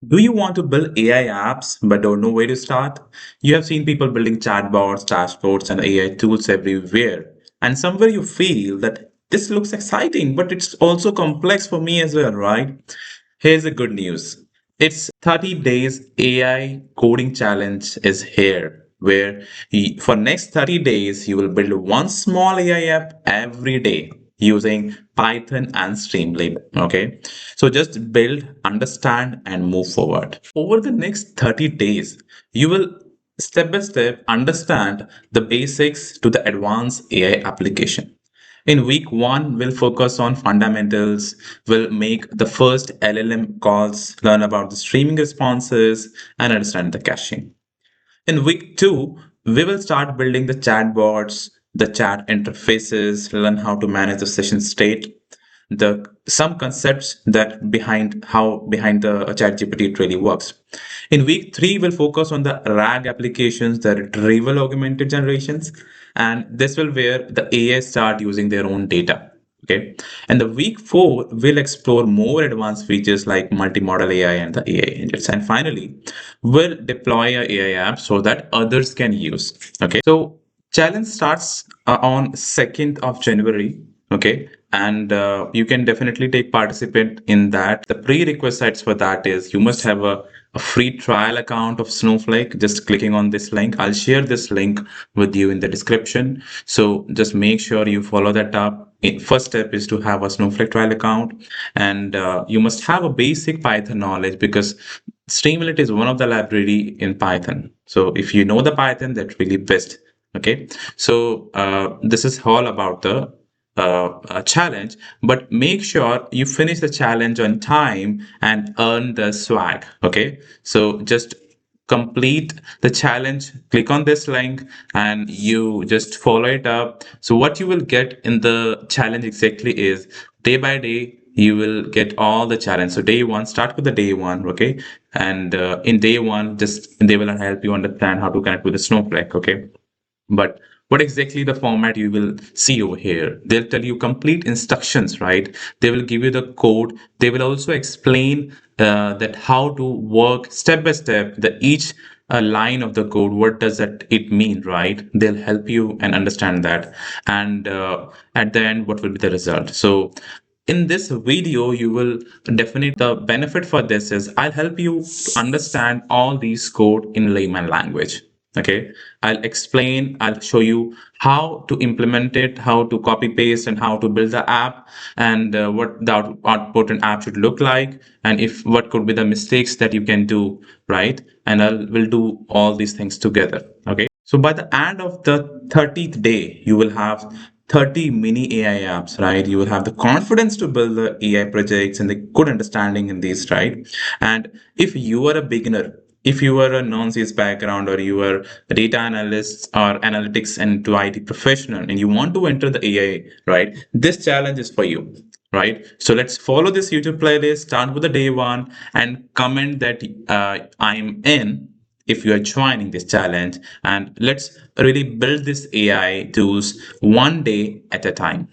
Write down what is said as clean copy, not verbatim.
Do you want to build AI apps but don't know where to start? You have seen people building chatbots, dashboards, and AI tools everywhere. And somewhere you feel that this looks exciting, but it's also complex for me as well, right? Here's the good news. It's 30 days AI coding challenge is here, where for next 30 days you will build one small AI app every day using Python and Streamlit. Okay. So just build, understand, and move forward. Over the next 30 days, you will step by step understand the basics to the advanced AI application. In week one, we'll focus on fundamentals. We'll make the first LLM calls, learn about the streaming responses, and understand the caching. In week two, we will start building the chatbots, the chat interfaces, learn how to manage the session state, the some concepts that behind the ChatGPT it really works. In week three, we'll focus on the RAG applications, the retrieval augmented generations, and this will where the AI start using their own data. Okay. And the week four will explore more advanced features like multimodal AI and the AI engines. And finally, we'll deploy a AI app so that others can use. Okay. So challenge starts on 2nd of January. Okay. And you can definitely take participant in that. The prerequisites for that is you must have a free trial account of Snowflake. Just clicking on this link. I'll share this link with you in the description. So just make sure you follow that up. First step is to have a Snowflake trial account, and you must have a basic Python knowledge because Streamlit is one of the library in Python. So if you know the Python, that's really best. Okay, so this is all about the challenge, but make sure you finish the challenge on time and earn the swag. Okay, so just complete the challenge, click on this link and you just follow it up. So what you will get in the challenge exactly is day by day you will get all the challenge. So day one, start with the day one. Okay, and in day one just they will help you understand how to connect with the Snowflake. Okay, but what exactly the format you will see over here? They'll tell you complete instructions, right? They will give you the code. They will also explain that how to work step by step the each line of the code. What does that it mean, right? They'll help you and understand that. And at the end, what will be the result? So in this video, you will definitely the benefit for this is I'll help you to understand all these code in layman language. Okay, I'll explain, I'll show you how to implement it, how to copy paste, and how to build the app, and what the output an app should look like, and if what could be the mistakes that you can do, right? And will do all these things together. Okay, so by the end of the 30th day, you will have 30 mini AI apps, right? You will have the confidence to build the AI projects and the good understanding in these, right? And if you are a beginner, if you are a non-CS background or you are a data analyst or analytics and to IT professional and you want to enter the AI, right? This challenge is for you, right? So let's follow this YouTube playlist, start with the day one and comment that I'm in if you are joining this challenge, and let's really build this AI tools one day at a time.